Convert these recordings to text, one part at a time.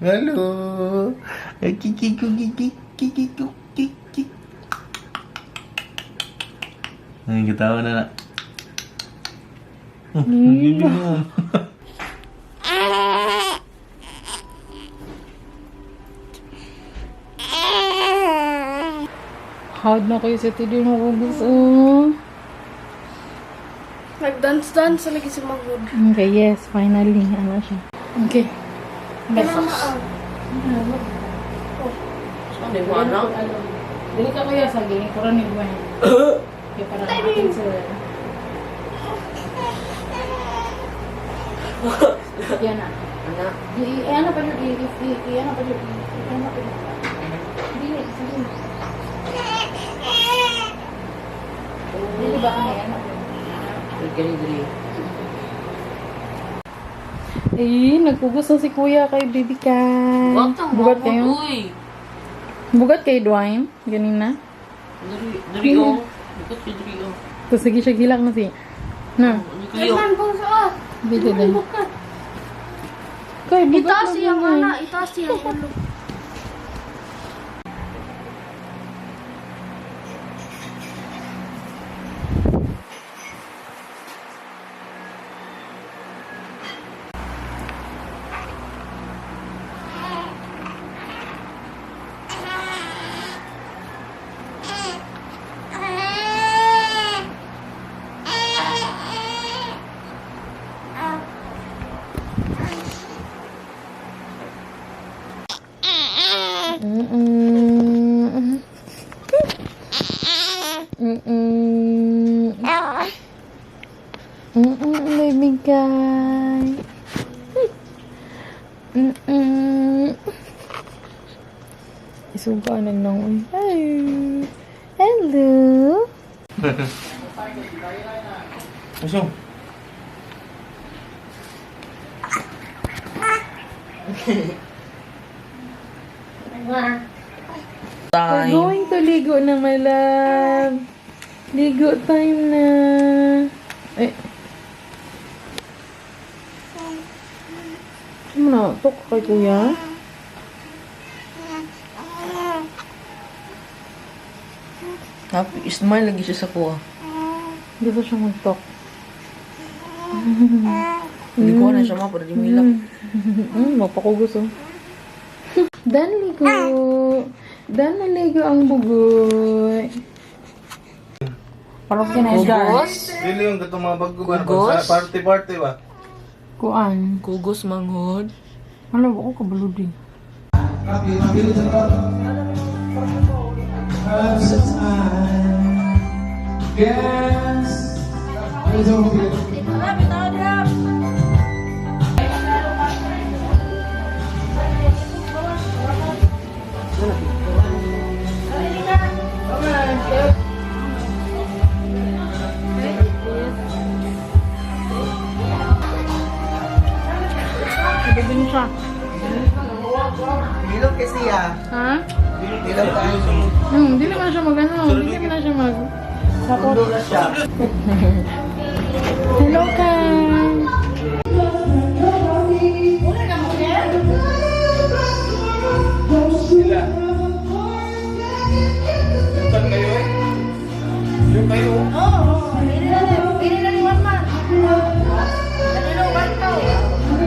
Halo. Kiki. Ang ketawa na nak. Bingung. Hard na kayo sa tidur mo gusto. Nag-dance-dance lagi si Magod. Okay, yes, finally. Ano siya? Okay. Best. Ano yung ano? Dili ka kaya sa gini, kurang ni Gwen. Kaya para natin sa... Yan na. Ano? Ano pa yun? Ano pa yun? Ano pa yun? Dili, sige. Dili ba kami? Ano pa yun? Dili. Eh, nagpugos na si Kuya kay Baby Kai. Bugat kayo? Bugat kay Dwayne? Ganina? Dari o. Bukat siya dari o. Tapos lagi siya gilak na si... Na? Kailan po sa Bili din. Kay, bugat Itaas na siya din mana. eh. Itaas siya. Baby Kai. Isuganan lang. Hi. Hello. Usong. We're going to ligo na, my love. Ligo time na. Eh. Ano na? Tok kay Kuya? Happy, smile lagi siya sa kuha. Hindi ba siya mag-talk? Hindi ko na siya para di mo hilap. Mapakugos oh. Dan ligo. Dan naligo ang bugoy. Parang kinaigar. Dili yung katong mga bago Kugos? party ba? Kuan. Kugos manghod. Alam ko kabalo din. Bibin siya. Bilog kasi Ha? Bilog tayo. Hindi naman siya mag ano. Hindi naman siya mag... Ulo na siya. Hello, Kai. Sila. Yung kayo eh. Yung kayo.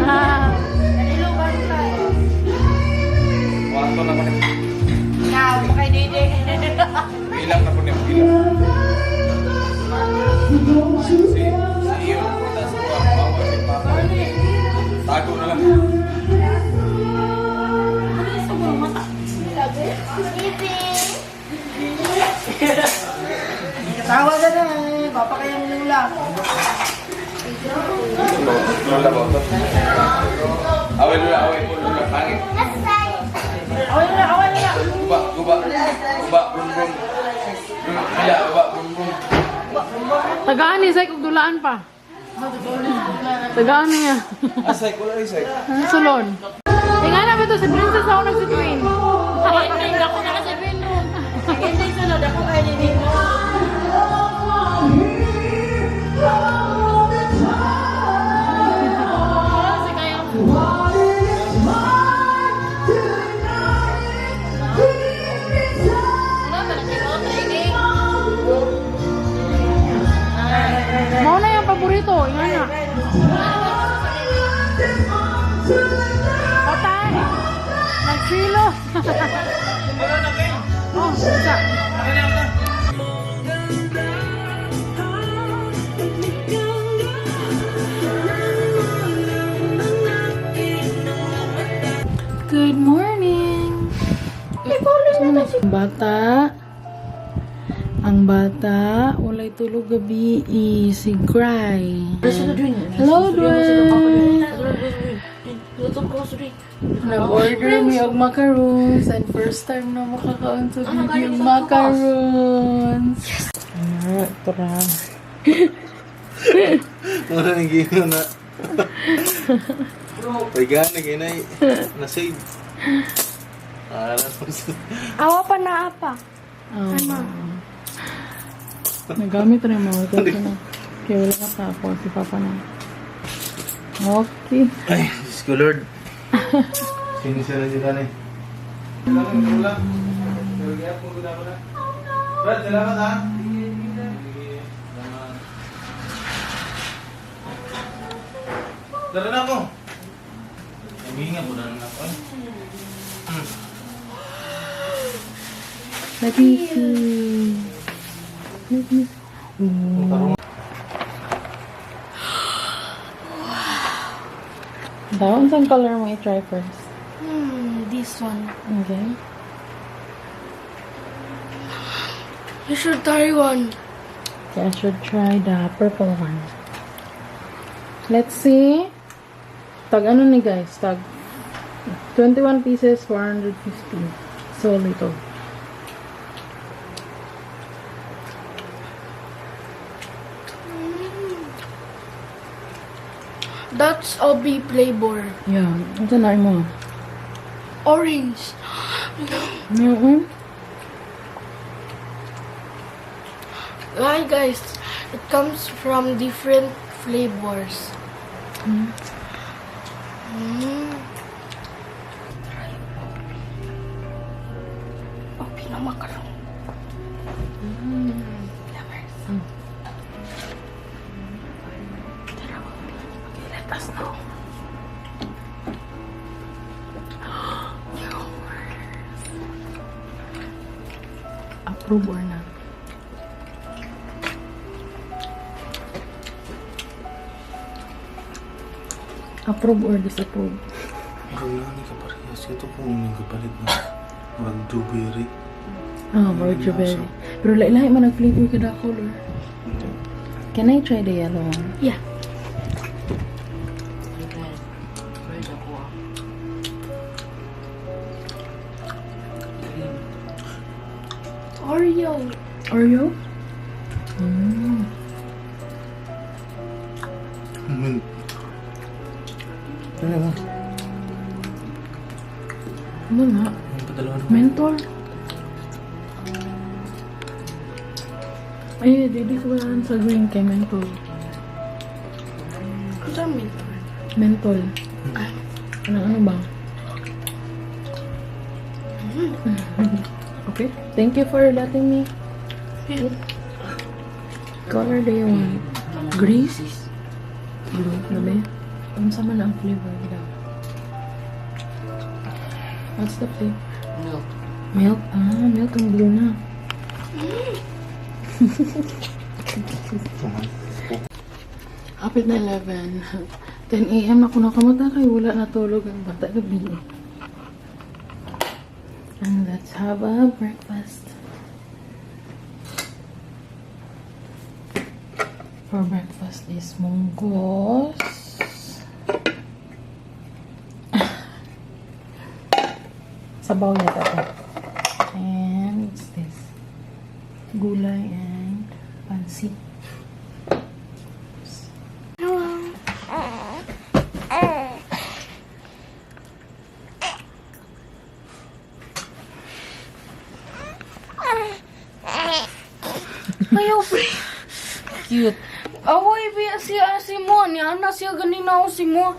Ah. Wato na ko na. Bilang na po niya. Si iyo. Kita sa mga bawa si Papa. Tago na lang. Tawa na na eh. Papakayang lula. Lula ba ito? Away lula. Pangit. Away na. Guba. Brum. Bila, brum. Tagaan ni Zay kung dulaan pa. Tagaan niya. Asay, wala isay. Ano sulon? Tingnan na ba ito? Si Princess ako nagsituin. Hindi ako nakasabihin mo. Hindi sunod ako kay Nini mo. na kayo. Oh, sa. Good morning! Ang bata, walay tulog gabi si Khai. Hello, Dwayne! Nag-order mi og macarons and first time na makakaon sa video yung macarons. Yes! Tara. Wala nang gino na. Ay gana, ginay. Na-save. Awa pa na apa. Nagamit rin mo. Kaya wala nga pa ako. Si Papa na. Okay. Ay, Diyos ko Lord. Sinisya na si Tanay. Salamat. Brad, salamat ha. Dala na ako. Huminga mo na ako. Natiki. Daon saan color mo i-try first? This one. Okay. You should try one. Okay, I should try the purple one. Let's see. Tag ano ni guys? Tag 21 pieces, 450. So little. That's a B flavor. Yeah. Ito na mo. Orange. Hi guys, it comes from different flavors. Oh, pinamakaroon. Let us know. Approve or not? Approve or disapprove? Wala ni kaparehas. Ito kung yung kapalit na mag-blueberry. More strawberry. Pero lahi man nag-flavor kada color. Can I try the yellow one? Yeah. Oreo. Oreo? Ano mo? Ano nga? Ang padalawa na. Mentor? Ay, didi ko yan sa green kay mentol. Ano ang mentor? Mentol. Ano ba? Okay. Thank you for letting me. Color do you want? Green? Blue. Labi? Ang sama na ang flavor nila. What's the flavor? Milk. Milk? Milk ang blue na. Kapit na 11. 10 a.m. ako nakamata kay wala natulog ang bata gabi. And let's have a breakfast. For breakfast is munggos. Sabaw niya ito. And what's this? Gulay and pansit. Ayaw, pre. Cute. Away, biya siya si mo. Ni ana siya ganina ako si mo.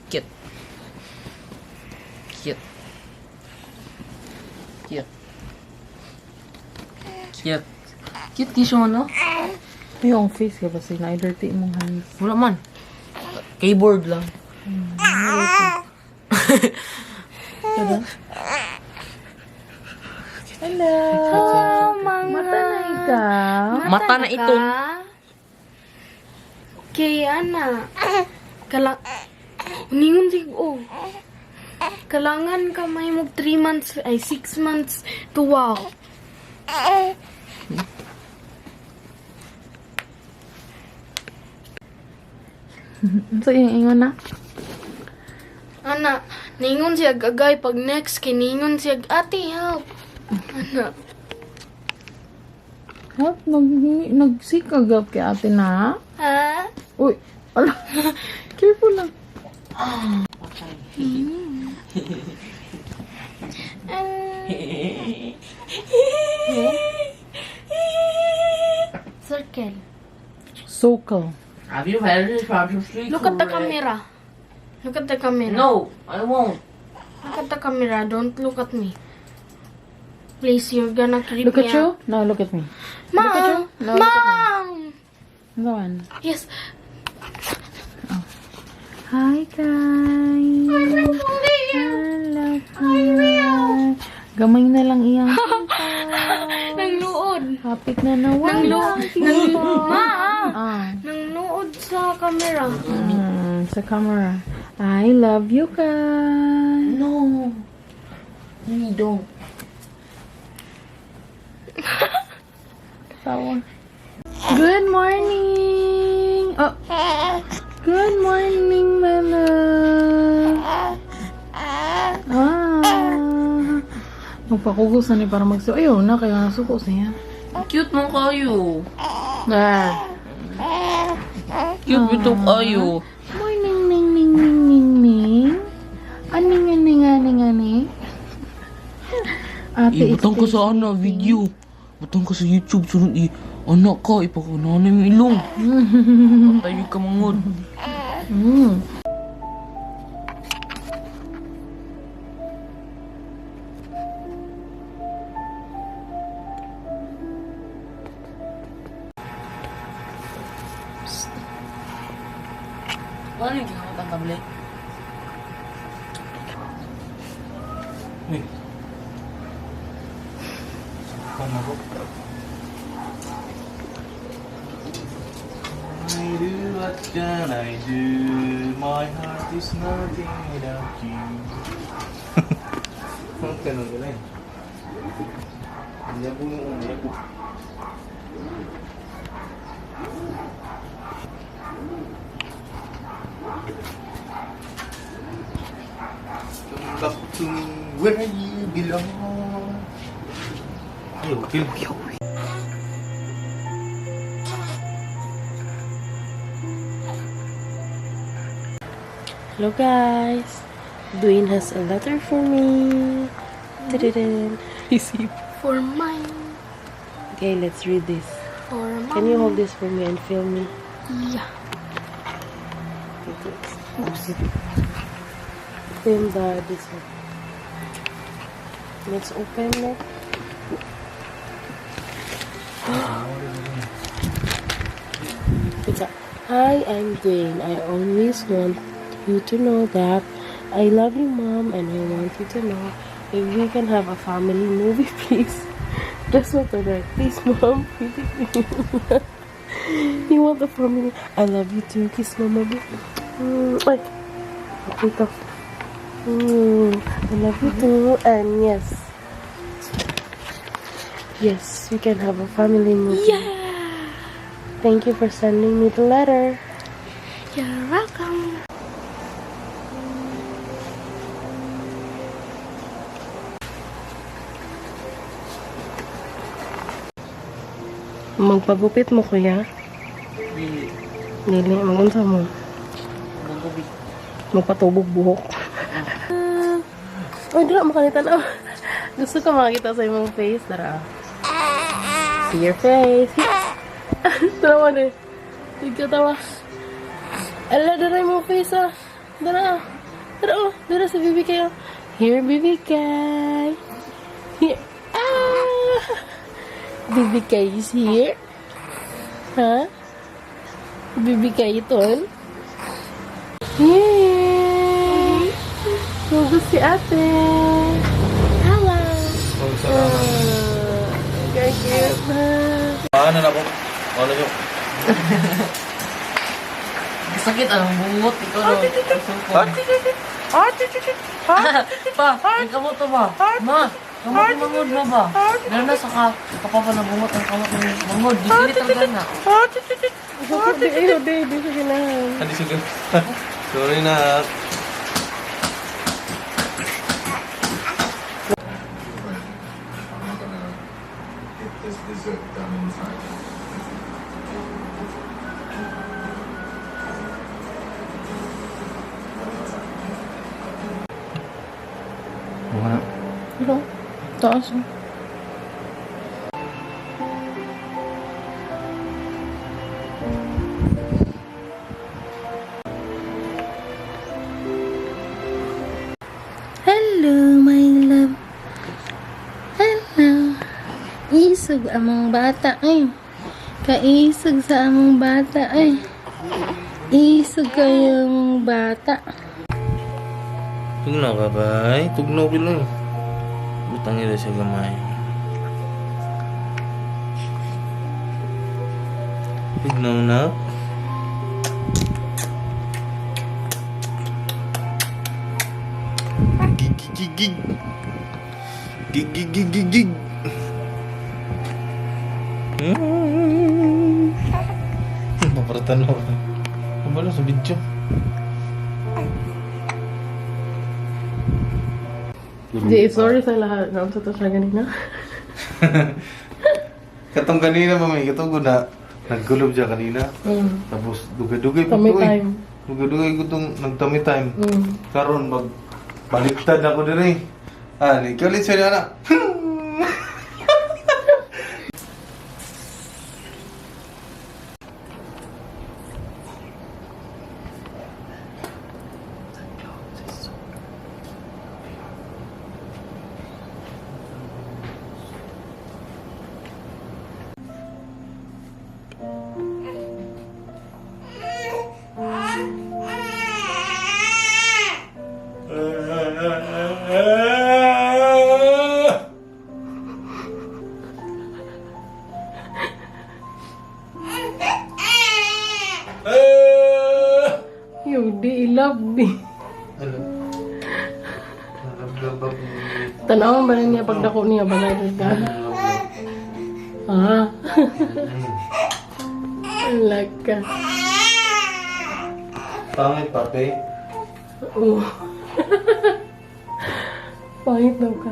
Cute. Cute. Cute. Cute. Cute kisyo mo, no? Yung face ka kasi na-dirty mong hands. Wala man. Keyboard lang. Diba? Hello. Mata na ikaw. Mata na ito. Kaya na. Ningon sigo. Kalangan ka may mo 3 months, ay 6 months to walk. So, ingon na. Ana, ningon siya agay pag next kiningon siya ate help. Ana, Help, nagsikagap kay ate na. ha? Uy, ala. Careful lang. Circle. Sokal. Have you had this previously? Look at the camera. Look at the camera. No, I won't. Look at the camera. Don't look at me. Please, you're gonna creep Look me at you. out. No, look at me. Mom! Look at you. No, look at me. Mom! Go on. Yes. Hi, guys. Hello, hi. Gamay na lang iyang Nangluod. Kapit na nawala. Nangluod sa camera. Sa camera. I love you, guys. No. We don't. Tawa. Good morning. Oh. Good morning, my love. Magpakugusan ni para magsuko. Ayaw na, kaya nasuko siya. Cute mo kayo. Ah. Cute ito kayo. Morning, ning, ning, ning, ning, ning. Aning, aning, aning, aning. Ate, Ibutang ko sa ana, video. Butang ko sa YouTube. Sunod anak ka, ipakunanay mo ilong. Tayo ka mangod. Paano yung ginamit ang tablet? I do what can I do? My heart is nothing without you. Ang ganun ka lang. Hindi po yung umiyak ko. Come back to where you belong. Ayaw, ayaw. Hello guys, Dwayne has a letter for me. Ta-da-da. For mine. Okay, let's read this. For mine. Can you hold this for me and film me? Yeah. Film this one. Let's open it. It's a, Hi, I'm Dwayne. I always want you to know that I love you, Mom, and I want you to know if we can have a family movie, please. That's what I like. Please, Mom. You want the family? I love you too. Kiss Mama. Ay. Ito. I love you too. And yes. Yes, we can have a family movie. Yeah. Thank you for sending me the letter. You're welcome. Magpagupit mo, kuya. Dili, magunsa mo. Magpatubog buhok. Ay, dila, makalitan. Oh. Gusto ko makakita sa imong face. Tara. See your face. Tara mo din. Ikaw tawa. Ala, dara imong face, ah. Dara. Dara, oh. Dara sa BBK, oh. Here, BBK. Here. Ah! BBK is here. Huh? BBK ito. Yay! So, gusto si ate. Hello. Oh, salamat. Gagit na. Paano na po? Ano yung... Sakit ang bungot. Ikaw no. Pa, ang kamot to ba? Ma, kamot yung mangod mo ba? Meron na sa kapapa na bungot ang kamot yung mangod. Di sili talaga na. Di siya ginahan. Hindi sige. Sorry na. Wala. Ito. Taas. Hello, my love. Hello. Isog among bata ay. Kaisog sa among bata ay. Isog kayong bata. Tugnaw ka ba? Tugnaw ko lang. Butang nila sa gamay. Tugnaw na. Gig. Gig. Paparatan mo. Ano ba sa video? Di, sorry sa lahat. Naunsa to siya ganina. Katong kanina mami, katong ko na naggulob siya kanina. Tapos dugay-dugay pa Tummy to eh. time. Dugay-dugay ko itong nag-tummy time. Mm. Karon baliktad ako din eh. Ikaw ulit siya na. Di, love me. Ano? Narablabag mo. Tanawan ba niya pagdako niya ba na ka? Ah. Laka. Pangit pape. Oo. Pangit daw ka.